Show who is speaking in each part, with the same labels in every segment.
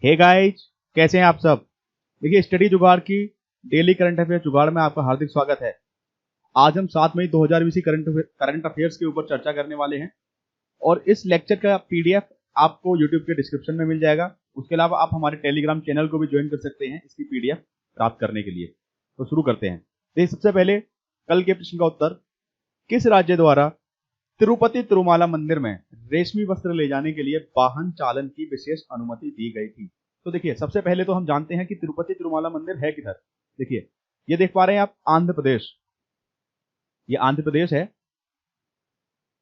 Speaker 1: Hey guys, कैसे हैं आप सब। देखिए, स्टडी जुगाड़ की डेली करंट अफेयर जुगाड़ में आपका हार्दिक स्वागत है। आज हम 7 मई 2020 की करंट अफेयर्स के ऊपर चर्चा करने वाले हैं और इस लेक्चर का पीडीएफ आपको यूट्यूब के डिस्क्रिप्शन में मिल जाएगा। उसके अलावा आप हमारे टेलीग्राम चैनल को भी ज्वाइन कर सकते हैं इसकी पीडीएफ प्राप्त करने के लिए। तो शुरू करते हैं। देखिए, सबसे पहले कल के प्रश्न का उत्तर, किस राज्य द्वारा तिरुपति तिरुमाला मंदिर में रेशमी वस्त्र ले जाने के लिए वाहन चालन की विशेष अनुमति दी गई थी। तो देखिए, सबसे पहले तो हम जानते हैं कि तिरुपति तिरुमाला मंदिर है किधर। देखिए, ये देख पा रहे हैं आप, आंध्र प्रदेश। ये आंध्र प्रदेश है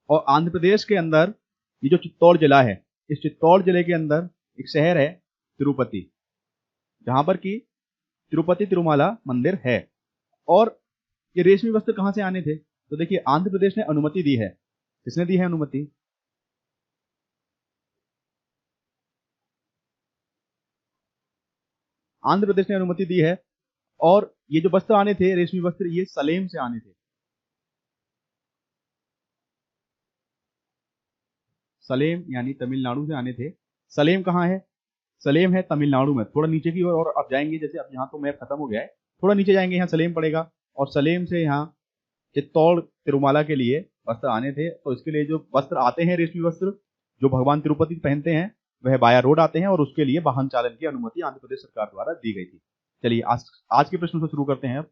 Speaker 1: और आंध्र प्रदेश के अंदर ये जो चित्तौड़ जिला है, इस चित्तौड़ जिले के अंदर एक शहर है तिरुपति, जहां पर कि तिरुपति तिरुमाला मंदिर है। और ये रेशमी वस्त्र कहां से आने थे? तो देखिए, आंध्र प्रदेश ने अनुमति दी है। किसने दी है अनुमति? आंध्र प्रदेश ने अनुमति दी है। और ये जो वस्त्र आने थे, रेशमी वस्त्र, ये सलेम से आने थे। सलेम यानी तमिलनाडु से आने थे। सलेम कहाँ है? सलेम है तमिलनाडु में, थोड़ा नीचे की ओर और आप जाएंगे। जैसे अब यहाँ तो मैप खत्म हो गया है, थोड़ा नीचे जाएंगे, यहाँ सलेम पड़ेगा और सलेम से यहाँ चित्तौड़ तिरुमाला के लिए वस्त्र आने थे। तो इसके लिए जो वस्त्र आते हैं, रेशमी वस्त्र, जो भगवान तिरुपति पहनते हैं, वह बाया रोड आते हैं और उसके लिए वाहन चालन की अनुमति आंध्र प्रदेश सरकार द्वारा दी गई थी। चलिए, आज के प्रश्न से शुरू करते हैं। अब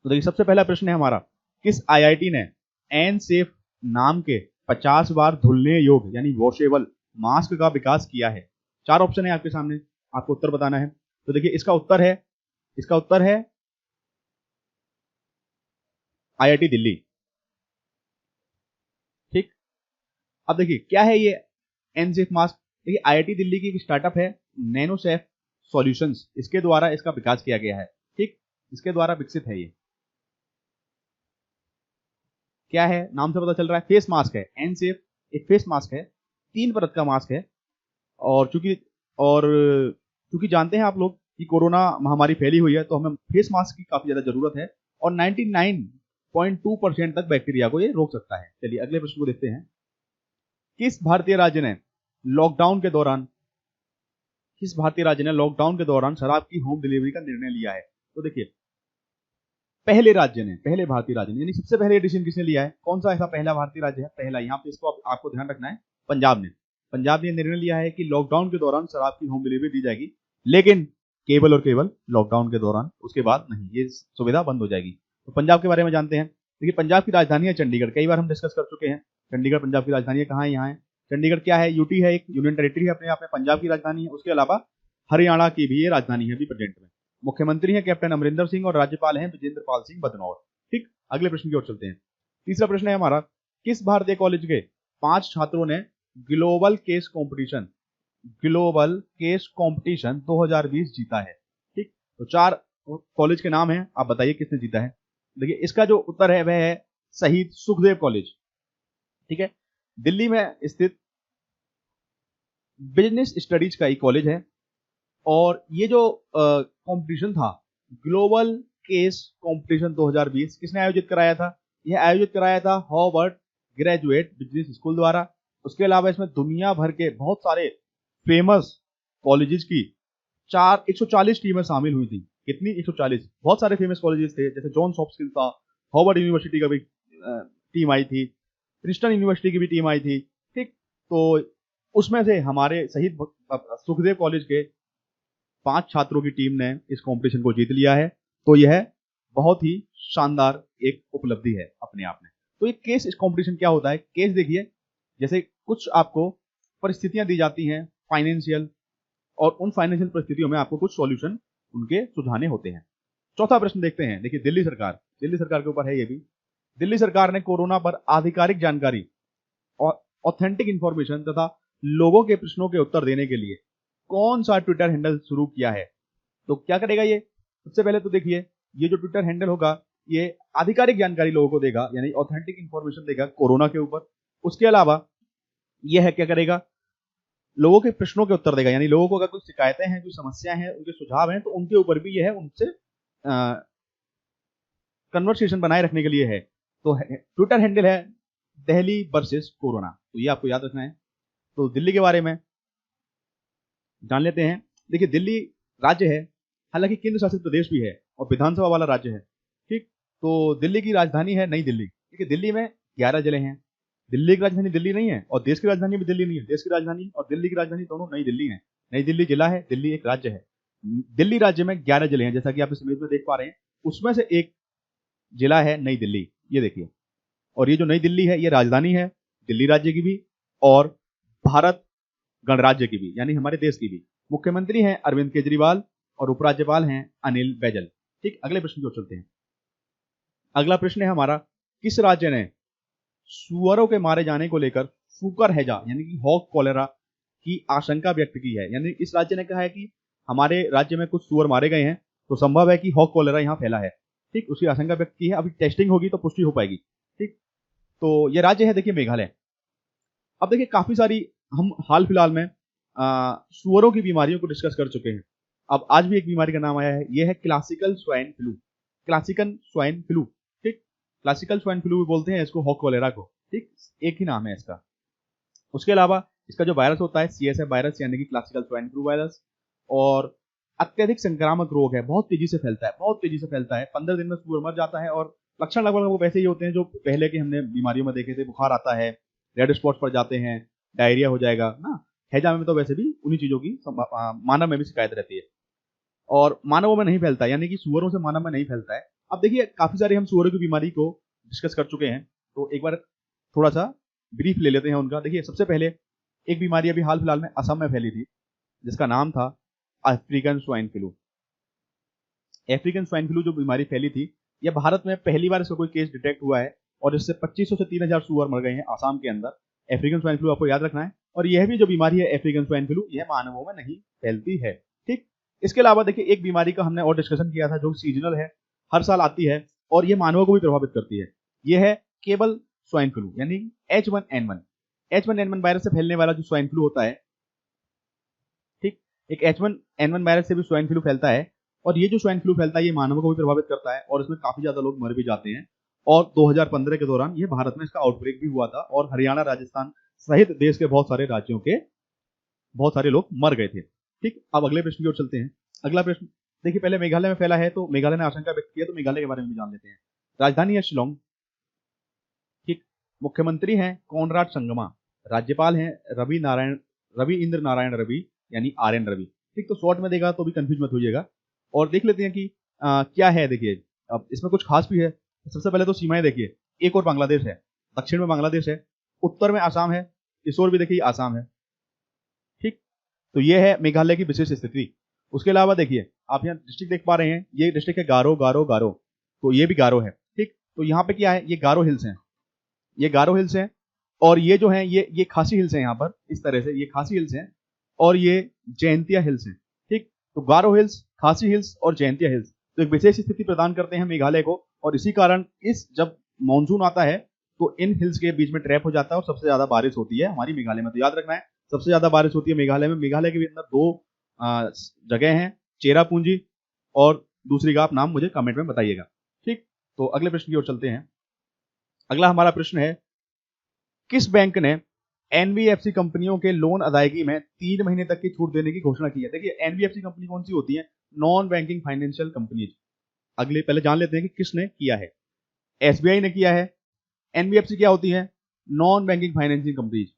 Speaker 1: तो देखिए, सबसे पहला प्रश्न है हमारा, किस आईआईटी ने एन सेफ नाम के 50 बार धुलने योग्य यानी वॉशेबल मास्क का विकास किया है? चार ऑप्शन है आपके सामने, आपको उत्तर बताना है। तो देखिए, इसका उत्तर है आईआईटी दिल्ली। ठीक। अब देखिए, क्या है ये एन सेफ मास्क? देखिए, आईआईटी दिल्ली की एक स्टार्टअप है नैनोसेफ सॉल्यूशंस, इसके द्वारा इसका विकास किया गया है। ठीक, इसके द्वारा विकसित है ये। क्या है? नाम से पता चल रहा है, फेस मास्क है। एन सेफ एक फेस मास्क है, 3 परत का मास्क है। और चूंकि जानते हैं आप लोग कि कोरोना महामारी फैली हुई है, तो हमें फेस मास्क की काफी ज्यादा जरूरत है और 99.2% तक बैक्टीरिया को ये रोक सकता है। चलिए, अगले प्रश्न को देखते हैं। किस भारतीय राज्य ने लॉकडाउन के दौरान शराब की होम डिलीवरी का निर्णय लिया है? तो देखिए, पहले भारतीय राज्य ने, यानी सबसे पहले डिसीजन किसने लिया है? कौन सा ऐसा पहला भारतीय राज्य है? पहला, यहाँ पे इसको आपको ध्यान रखना है, पंजाब ने निर्णय लिया है कि लॉकडाउन के दौरान शराब की होम डिलीवरी दी जाएगी, लेकिन केवल और केवल लॉकडाउन के दौरान, उसके बाद नहीं, ये सुविधा बंद हो जाएगी। तो पंजाब के बारे में जानते हैं। देखिए, पंजाब की राजधानी है चंडीगढ़, कई बार हम डिस्कस कर चुके हैं। चंडीगढ़ पंजाब की राजधानी है। कहाँ है? यहाँ है। चंडीगढ़ क्या है? यूटी है, एक यूनियन टेरिटरी है अपने आप में, पंजाब की राजधानी है। उसके अलावा हरियाणा की भी ये राजधानी है अभी प्रेजेंट में। मुख्यमंत्री हैं कैप्टन अमरिंदर सिंह और राज्यपाल हैं विजेंद्र पाल सिंह बदनौर। ठीक, अगले प्रश्न की ओर चलते हैं। तीसरा प्रश्न है हमारा, किस भारतीय कॉलेज के 5 छात्रों ने ग्लोबल केस कंपटीशन 2020 जीता है? ठीक, तो 4 कॉलेज के नाम हैं, आप बताइए किसने जीता है। देखिए, इसका जो उत्तर है वह है शहीद सुखदेव कॉलेज। ठीक है, दिल्ली में स्थित बिजनेस स्टडीज का एक कॉलेज है। और ये जो कंपटीशन था, ग्लोबल केस कंपटीशन 2020, किसने आयोजित कराया था? यह आयोजित कराया था हार्वर्ड ग्रेजुएट बिजनेस स्कूल द्वारा। उसके अलावा इसमें दुनिया भर के बहुत सारे फेमस कॉलेजेस की 140 टीमें शामिल हुई थी। कितनी? 140। बहुत सारे फेमस कॉलेजेस थे, जैसे जॉन्स हॉपकिंस था, हार्वर्ड यूनिवर्सिटी का भी टीम आई थी, प्रिंसटन यूनिवर्सिटी की भी टीम आई थी। ठीक, तो उसमें से हमारे शहीद सुखदेव कॉलेज के 5 छात्रों की टीम ने इस कंपटीशन को जीत लिया है। तो यह बहुत ही शानदार एक उपलब्धि है अपने आप में। तो ये केस कंपटीशन क्या होता है? केस देखिए, जैसे कुछ आपको परिस्थितियां दी जाती हैं फाइनेंशियल, और उन फाइनेंशियल परिस्थितियों में आपको कुछ सॉल्यूशन उनके सुझाने होते हैं। चौथा प्रश्न देखते हैं। देखिए, दिल्ली सरकार के ऊपर है ये भी। दिल्ली सरकार ने कोरोना पर आधिकारिक जानकारी और ऑथेंटिक इंफॉर्मेशन तथा लोगों के प्रश्नों के उत्तर देने के लिए कौन सा ट्विटर हैंडल शुरू किया है? तो क्या करेगा ये? सबसे पहले तो देखिए, ये जो ट्विटर हैंडल होगा, ये आधिकारिक जानकारी लोगों को देगा, यानी ऑथेंटिक इंफॉर्मेशन देगा कोरोना के ऊपर। उसके अलावा यह है क्या करेगा? लोगों के प्रश्नों के उत्तर देगा, यानी लोगों को अगर कोई शिकायतें हैं, कोई समस्याएं हैं, उनके सुझाव हैं, तो उनके ऊपर भी यह उनसे कन्वर्सेशन बनाए रखने के लिए है। तो ट्विटर हैंडल है दिल्ली वर्सेस कोरोना, तो ये आपको याद रखना है। तो दिल्ली के बारे में जान लेते हैं। देखिए दिल्ली राज्य है, हालांकि केंद्र शासित प्रदेश भी है और विधानसभा वाला राज्य है। ठीक, तो दिल्ली की राजधानी है नई दिल्ली। ठीक है, दिल्ली में 11 जिले हैं। दिल्ली की राजधानी दिल्ली नहीं है और देश की राजधानी भी दिल्ली नहीं है। देश की राजधानी और दिल्ली की राजधानी दोनों नई दिल्ली है। नई दिल्ली जिला है, दिल्ली एक राज्य है। दिल्ली राज्य में 11 जिले हैं, जैसा कि आप इस इमेज में देख पा रहे हैं। उसमें से एक जिला है नई दिल्ली, ये देखिए। और ये जो नई दिल्ली है ये राजधानी है दिल्ली राज्य की भी और भारत गणराज्य की भी, यानी हमारे देश की भी। मुख्यमंत्री हैं अरविंद केजरीवाल और उपराज्यपाल हैं अनिल बैजल। ठीक, अगले प्रश्न की ओर चलते हैं। अगला प्रश्न है हमारा, किस राज्य ने सुअरों के मारे जाने को लेकर फूकर हैजा यानी कि हॉक कॉलेरा की आशंका व्यक्त की है? यानी इस राज्य ने कहा है कि हमारे राज्य में कुछ सुअर मारे गए हैं, तो संभव है कि हॉक कॉलेरा यहाँ फैला है। ठीक, उसकी आशंका व्यक्त की है। अभी टेस्टिंग होगी तो पुष्टि हो पाएगी। ठीक, तो ये राज्य है देखिए मेघालय। अब देखिए काफी सारी हम हाल फिलहाल में सुअरों की बीमारियों को डिस्कस कर चुके हैं। अब आज भी एक बीमारी का नाम आया है, यह है classical swine flu. Classical swine flu, ठीक, क्लासिकल स्वाइन फ्लू भी बोलते हैं इसको, हॉक कॉलेरा को। ठीक, एक ही नाम है इसका। उसके अलावा इसका जो वायरस होता है CSF वायरस यानी कि क्लासिकल स्वाइन फ्लू वायरस, और अत्यधिक संक्रामक रोग है, बहुत तेजी से फैलता है, बहुत तेजी से फैलता है। 15 दिन में सुअर मर जाता है और लक्षण लगभग वो वैसे ही होते हैं जो पहले के हमने बीमारियों में देखे थे। बुखार आता है, रेड स्पॉट पड़ जाते हैं, डायरिया हो जाएगा ना। हैजा में तो वैसे भी उन्हीं चीजों की मानव में भी शिकायत रहती है और मानवों में नहीं फैलता, यानी कि सुअरों से मानव में नहीं फैलता है। अब देखिए काफी सारे हम सुअरों की बीमारी को डिस्कस कर चुके हैं, तो एक बार थोड़ा सा ब्रीफ ले लेते हैं उनका। देखिए सबसे पहले एक बीमारी अभी हाल फिलहाल में असम में फैली थी जिसका नाम था African swine flu. African swine flu जो बीमारी फैली थी, यह भारत में पहली बार इसका कोई केस डिटेक्ट हुआ है और इससे 2500 से 3000 सुअर मर गए हैं आसाम के अंदर। अफ्रीकन स्वाइन फ्लू आपको याद रखना है। और यह भी जो बीमारी है अफ्रीकन स्वाइन फ्लू, यह मानवों में नहीं फैलती है। ठीक, इसके अलावा देखिए एक बीमारी का हमने और डिस्कशन किया था जो सीजनल है, हर साल आती है और ये मानवों को भी प्रभावित करती है। यह है केबल स्वाइन फ्लू यानी H1N1। H1N1 वायरस से फैलने वाला जो स्वाइन फ्लू होता है, ठीक, एक H1N1 वायरस से भी स्वाइन फ्लू फैलता है और ये जो स्वाइन फ्लू फैलता है ये मानवों को भी प्रभावित करता है और इसमें काफी ज्यादा लोग मर भी जाते हैं। और 2015 के दौरान ये भारत में इसका आउटब्रेक भी हुआ था और हरियाणा, राजस्थान सहित देश के बहुत सारे राज्यों के बहुत सारे लोग मर गए थे। ठीक, अब अगले प्रश्न की ओर चलते हैं। अगला प्रश्न देखिए, पहले मेघालय में फैला है तो मेघालय ने आशंका व्यक्त की है, तो मेघालय के बारे में भी जान लेते हैं। राजधानी है शिलोंग। ठीक, मुख्यमंत्री हैं कॉनराड संगमा, राज्यपाल हैं रवि इंद्र नारायण रवि यानी RN रवि। ठीक, तो शॉर्ट में देखा तो भी कंफ्यूज मत होइएगा और देख लेते हैं कि क्या है। देखिए अब इसमें कुछ खास भी है। सबसे पहले तो सीमाएं देखिए, एक और बांग्लादेश है, दक्षिण में बांग्लादेश है, उत्तर में आसाम है, इस ओर भी देखिए आसाम है। ठीक, तो ये है मेघालय की विशेष स्थिति। उसके अलावा देखिए आप यहाँ डिस्ट्रिक्ट देख पा रहे हैं, ये डिस्ट्रिक्ट है गारो गारो गारो, तो ये भी गारो है। ठीक, तो यहाँ पे क्या है, ये गारो हिल्स हैं, ये गारो हिल्स हैं और ये जो है ये खासी हिल्स हैं। यहाँ पर इस तरह से ये खासी हिल्स हैं और ये जयंतिया हिल्स हैं। ठीक, तो गारो हिल्स, खासी हिल्स और जयंतिया हिल्स तो एक विशेष स्थिति प्रदान करते हैं मेघालय को और इसी कारण इस जब मानसून आता है तो इन हिल्स के बीच में ट्रैप हो जाता है और सबसे ज्यादा बारिश होती है हमारी मेघालय में। तो याद रखना है सबसे ज्यादा बारिश होती है मेघालय में। मेघालय के भी अंदर दो जगह हैं, चेरापूंजी और दूसरी का आप नाम मुझे कमेंट में बताइएगा। ठीक, तो अगले प्रश्न की ओर चलते हैं। अगला हमारा प्रश्न है, किस बैंक ने NBFC कंपनियों के लोन अदायगी में 3 महीने तक की छूट देने की घोषणा की है? देखिए NBFC कंपनी कौन सी होती है? Non banking financial companies. अगले पहले जान लेते हैं कि किसने किया है। SBI ने किया है। NBFC क्या होती है? Non banking financial companies.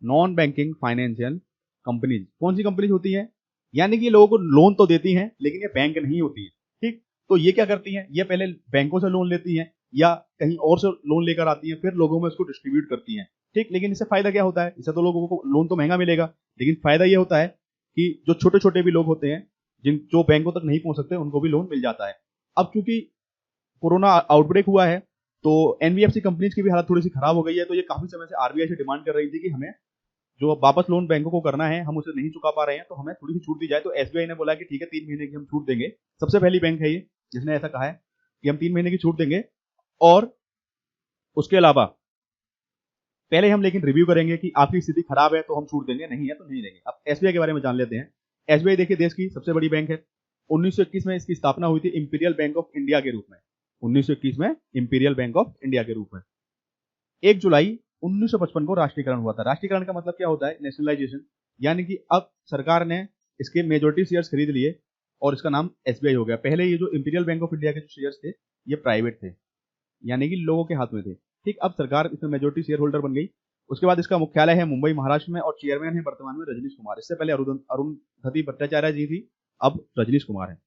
Speaker 1: Non banking financial companies कौन सी कंपनीज होती है? यानी कि लोगों को लोन तो देती हैं लेकिन ये बैंक नहीं होती है। ठीक, तो ये क्या करती हैं, ये पहले बैंकों से लोन लेती हैं या कहीं और से लोन लेकर आती हैं, फिर लोगों में इसको डिस्ट्रीब्यूट करती हैं। ठीक, लेकिन इससे फायदा क्या होता है? इससे तो लोगों को लोन तो महंगा मिलेगा, लेकिन फायदा ये होता है कि जो छोटे छोटे भी लोग होते हैं जो बैंकों तक नहीं पहुंच सकते उनको भी लोन मिल जाता है। अब चूंकि कोरोना आउटब्रेक हुआ है तो NBFC कंपनीज की भी हालत थोड़ी सी खराब हो गई है, तो ये काफी समय से RBI से डिमांड कर रही थी कि हमें जो वापस लोन बैंकों को करना है हम उसे नहीं चुका पा रहे हैं तो हमें थोड़ी सी छूट दी जाए। तो SBI ने बोला कि ठीक है 3 महीने की हम छूट देंगे। सबसे पहली बैंक है ये जिसने ऐसा कहा है कि हम 3 महीने की छूट देंगे और उसके अलावा पहले हम लेकिन रिव्यू करेंगे कि आपकी स्थिति खराब है तो हम छूट देंगे, नहीं है तो नहीं देंगे। अब SBI के बारे में जान लेते हैं। SBI देखिए देश की सबसे बड़ी बैंक है। 1921 में इसकी स्थापना हुई थी इंपीरियल बैंक ऑफ इंडिया के रूप में। 1921 में इंपीरियल बैंक ऑफ इंडिया के रूप में। 1 जुलाई 1955 को राष्ट्रीयकरण हुआ था। राष्ट्रीयकरण का मतलब क्या होता है? नेशनलाइजेशन, यानी कि अब सरकार ने इसके मेजोरिटी शेयर्स खरीद लिए और इसका नाम एसबीआई हो गया। पहले ये जो इंपीरियल बैंक ऑफ इंडिया के जो शेयर्स थे ये प्राइवेट थे, यानी कि लोगों के हाथ में थे। ठीक, अब सरकार इसमें मेजोरिटी शेयर होल्डर बन गई। उसके बाद इसका मुख्यालय है मुंबई महाराष्ट्र में और चेयरमैन है वर्तमान में रजनीश कुमार। इससे पहले अरुणधति भट्टाचार्य जी थी, अब रजनीश कुमार है।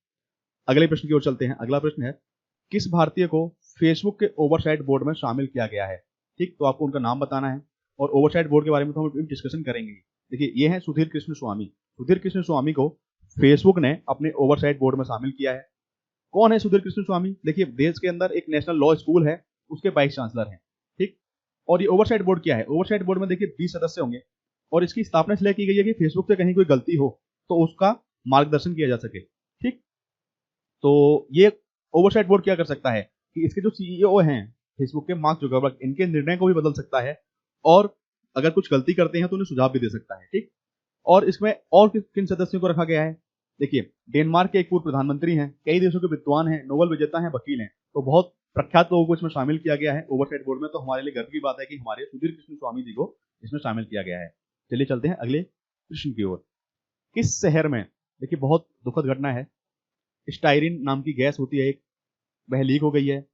Speaker 1: अगले प्रश्न की ओर चलते हैं। अगला प्रश्न है, किस भारतीय को फेसबुक के ओवरसाइट बोर्ड में शामिल किया गया है? ठीक, तो आपको उनका नाम बताना है और ओवरसाइट बोर्ड के बारे में तो हम डिस्कशन करेंगे। देखिए, ये है सुधीर कृष्ण स्वामी। सुधीर कृष्ण स्वामी को फेसबुक ने अपने ओवरसाइट बोर्ड में शामिल किया है। कौन है सुधीर कृष्ण स्वामी? देखिए, देश के अंदर एक नेशनल लॉ स्कूल है, उसके वाइस चांसलर हैं। ठीक, और ये ओवरसाइट बोर्ड क्या है? ओवरसाइट बोर्ड में देखिए 20 सदस्य होंगे और इसकी स्थापना इसलिए की गई है कि फेसबुक से कहीं कोई गलती हो तो उसका मार्गदर्शन किया जा सके। ठीक, तो ये ओवरसाइट बोर्ड क्या कर सकता है कि इसके जो सीईओ हैं फेसबुक के, मार्क जुकरबर्ग, इनके निर्णय को भी बदल सकता है और अगर कुछ गलती करते हैं तो उन्हें सुझाव भी दे सकता है। ठीक, और इसमें और किन सदस्यों को रखा गया है? देखिए, डेनमार्क के एक पूर्व प्रधानमंत्री हैं, कई देशों के विद्वान हैं, नोबेल विजेता हैं, वकील हैं, तो बहुत प्रख्यात लोगों को इसमें शामिल किया गया है ओवरसाइट बोर्ड में। तो हमारे लिए गर्व की बात है कि हमारे सुधीर कृष्ण स्वामी जी को इसमें शामिल किया गया है। चलिए चलते हैं अगले प्रश्न की ओर। किस शहर में, देखिए बहुत दुखद घटना है, स्टाइरिन नाम की गैस होती है एक, वह लीक हो गई है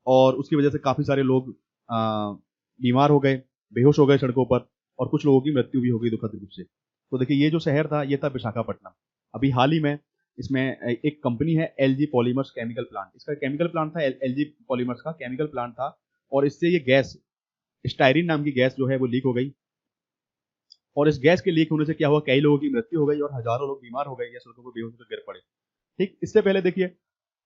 Speaker 1: और उसकी वजह से काफी सारे लोग बीमार हो गए, बेहोश हो गए सड़कों पर और कुछ लोगों की मृत्यु भी हो गई दुखद रूप से। तो देखिए, ये जो शहर था ये था विशाखापट्टनम। अभी हाल ही में इसमें एक कंपनी है एलजी पॉलीमर्स केमिकल प्लांट, इसका केमिकल प्लांट था, एलजी पॉलीमर्स का केमिकल प्लांट था और इससे ये गैस स्टाइरिन नाम की गैस जो है वो लीक हो गई और इस गैस के लीक होने से क्या हुआ, कई लोगों की मृत्यु हो गई और हजारों लोग बीमार हो गए या सड़कों पर बेहोश होकर गिर पड़े। ठीक, इससे पहले देखिए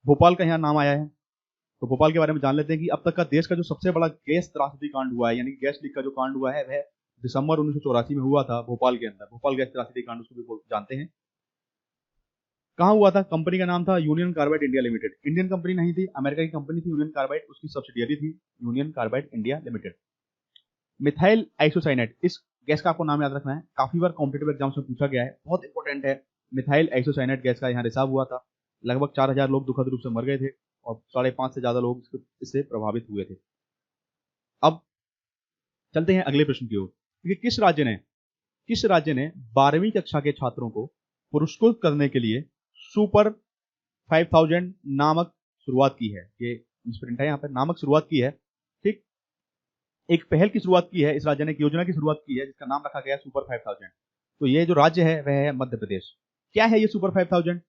Speaker 1: भोपाल का यहाँ नाम आया है, तो भोपाल के बारे में जान लेते हैं कि अब तक का देश का जो सबसे बड़ा गैस त्रासदी कांड हुआ है, यानी गैस लीक का जो कांड हुआ है वह दिसंबर 1984 में हुआ था भोपाल के अंदर। भोपाल गैस त्रासदी कांड उसको भी जानते हैं। कहाँ हुआ था? कंपनी का नाम था union carbide India limited. Indian company नहीं थी, अमेरिका की कंपनी थी यूनियन कार्बाइड, उसकी सब्सिडियरी थी union carbide India limited. Methyl isocyanate, इस गैस का आपको नाम याद रखना है, काफी बार कॉम्पिटिटिव एग्जाम्स में पूछा गया है, बहुत इंपॉर्टेंट है। मिथाइल आइसोसाइनेट गैस का यहाँ रिसाव हुआ था, लगभग 4000 लोग दुखद रूप से मर गए थे और 5.5 से ज्यादा लोग इससे प्रभावित हुए थे। अब चलते हैं अगले प्रश्न की ओर। किस राज्य ने 12वीं कक्षा के छात्रों को पुरस्कृत करने के लिए सुपर 5000 नामक शुरुआत की है? ये प्रिंट है यहाँ पर, नामक शुरुआत की है। ठीक, एक पहल की शुरुआत की है, इस राज्य ने एक योजना की शुरुआत की है जिसका नाम रखा गया सुपर 5000। तो ये जो राज्य है वह है मध्य प्रदेश। क्या है ये सुपर 5000?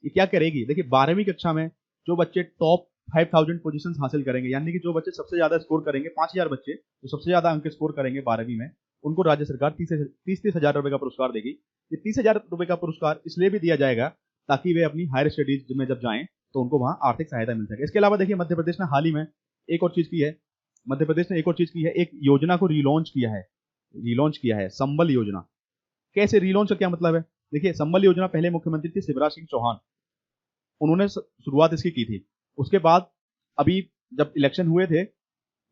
Speaker 1: ये क्या करेगी? देखिए, 12वीं कक्षा में जो बच्चे टॉप 5000 पोजीशंस हासिल करेंगे, यानी कि जो बच्चे सबसे ज्यादा स्कोर करेंगे, 5000 बच्चे जो सबसे ज्यादा अंक स्कोर करेंगे 12वीं में, उनको राज्य सरकार 30 हजार रुपए का पुरस्कार देगी। ये 30 हजार रुपए का पुरस्कार इसलिए भी दिया जाएगा ताकि वे अपनी हायर स्टडीज में जब जाएं तो उनको वहां आर्थिक सहायता मिल सके। इसके अलावा देखिए, मध्य प्रदेश ने हाल ही में एक और चीज की है, एक योजना को रिलॉन्च किया है, संबल योजना। कैसे रिलॉन्च का क्या मतलब है? देखिए, संबल योजना पहले मुख्यमंत्री थे शिवराज सिंह चौहान, उन्होंने शुरुआत इसकी की थी। उसके बाद अभी जब इलेक्शन हुए थे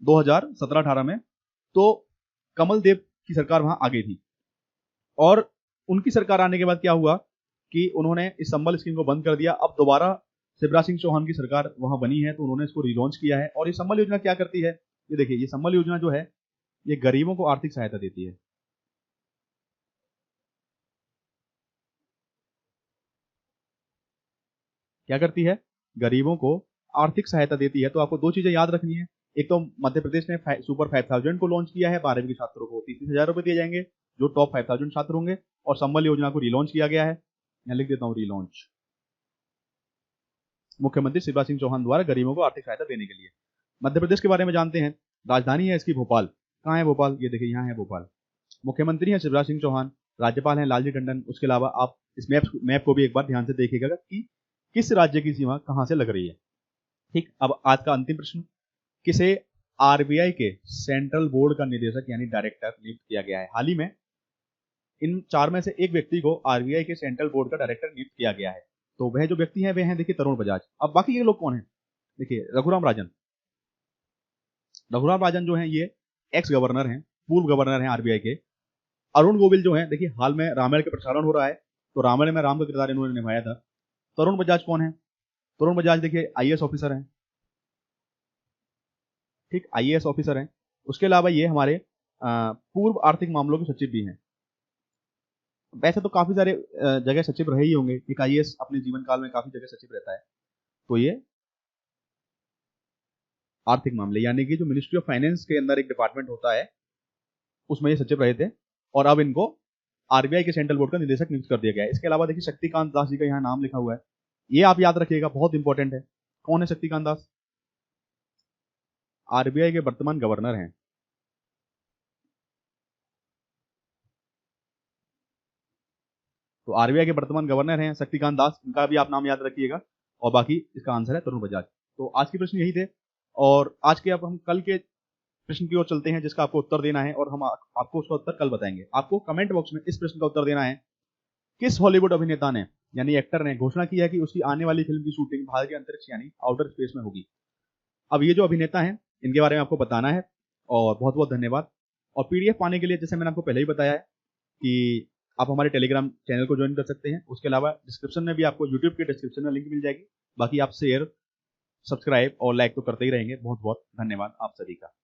Speaker 1: 2017-18 में, तो कमल देव की सरकार वहां आ गई थी और उनकी सरकार आने के बाद क्या हुआ कि उन्होंने इस संबल स्कीम को बंद कर दिया। अब दोबारा शिवराज सिंह चौहान की सरकार वहां बनी है तो उन्होंने इसको रिलॉन्च किया है। और ये संबल योजना क्या करती है? ये देखिए, ये संबल योजना जो है ये गरीबों को आर्थिक सहायता देती है। क्या करती है? गरीबों को आर्थिक सहायता देती है। तो आपको दो चीजें याद रखनी है, एक तो मध्य प्रदेश ने सुपर 5000 को लॉन्च किया है, 12वीं के छात्रों को 30 हजार रुपए दिए जाएंगे जो टॉप 5000 छात्र होंगे, और संबल योजना को रिलॉन्च किया गया है, यहाँ लिख देता हूँ रिलॉन्च, मुख्यमंत्री शिवराज सिंह चौहान द्वारा गरीबों को आर्थिक सहायता देने के लिए। मध्य प्रदेश के बारे में जानते हैं, राजधानी है इसकी भोपाल। कहाँ है भोपाल? ये देखिए, यहाँ है भोपाल। मुख्यमंत्री है शिवराज सिंह चौहान, राज्यपाल है लालजी टंडन। उसके अलावा आप इस मैप को भी एक बार ध्यान से देखिएगा कि किस राज्य की सीमा कहां से लग रही है। ठीक, अब आज का अंतिम प्रश्न, किसे आरबीआई के सेंट्रल बोर्ड का निदेशक यानी डायरेक्टर नियुक्त किया गया है? हाल ही में इन 4 में से एक व्यक्ति को आरबीआई के सेंट्रल बोर्ड का डायरेक्टर नियुक्त किया गया है। तो वह जो व्यक्ति है वे हैं देखिए तरुण बजाज। अब बाकी ये लोग कौन है? देखिए, रघुराम राजन जो है ये एक्स गवर्नर हैं, पूर्व गवर्नर हैं आरबीआई के। अरुण गोविल जो है, देखिए हाल में रामायण का प्रसारण हो रहा है तो रामायण में राम का किरदार इन्होंने निभाया था। तरुण बजाज कौन है? तरुण बजाज देखिए आईएएस ऑफिसर हैं। ठीक, आईएएस ऑफिसर हैं उसके अलावा ये हमारे पूर्व आर्थिक मामलों के सचिव भी हैं। वैसे तो काफी सारे जगह सचिव रहे ही होंगे, एक आईएएस अपने जीवन काल में काफी जगह सचिव रहता है। तो ये आर्थिक मामले यानी कि जो मिनिस्ट्री ऑफ फाइनेंस के अंदर एक डिपार्टमेंट होता है उसमें ये सचिव रहे थे, और अब इनको आरबीआई के सेंट्रल बोर्ड का निदेशक नियुक्त कर दिया गया है। इसके अलावा देखिए शक्तिकांत दास जी का यहाँ नाम लिखा हुआ है, ये आप याद रखिएगा, बहुत इंपॉर्टेंट है। कौन है शक्तिकांत दास? आरबीआई के वर्तमान गवर्नर हैं। तो आरबीआई के वर्तमान गवर्नर हैं शक्तिकांत दास, इनका भी आप नाम याद रखिएगा। और बाकी इसका आंसर है तरुण बजाज। तो आज के प्रश्न यही थे, और आज के अब हम कल के प्रश्न की ओर चलते हैं जिसका आपको उत्तर देना है, और हम आपको उसका उत्तर कल बताएंगे। आपको कमेंट बॉक्स में इस प्रश्न का उत्तर देना है, किस हॉलीवुड अभिनेता ने यानी एक्टर ने घोषणा की है कि उसकी आने वाली फिल्म की शूटिंग भारत के अंतरिक्ष यानी आउटर स्पेस में होगी? अब ये जो अभिनेता हैं इनके बारे में आपको बताना है, और बहुत बहुत धन्यवाद। और पीडीएफ पाने के लिए जैसे मैंने आपको पहले ही बताया है कि आप हमारे टेलीग्राम चैनल को ज्वाइन कर सकते हैं। उसके अलावा डिस्क्रिप्शन में भी आपको यूट्यूब के डिस्क्रिप्शन में लिंक मिल जाएगी। बाकी आप शेयर, सब्सक्राइब और लाइक तो करते ही रहेंगे। बहुत बहुत धन्यवाद आप सभी का।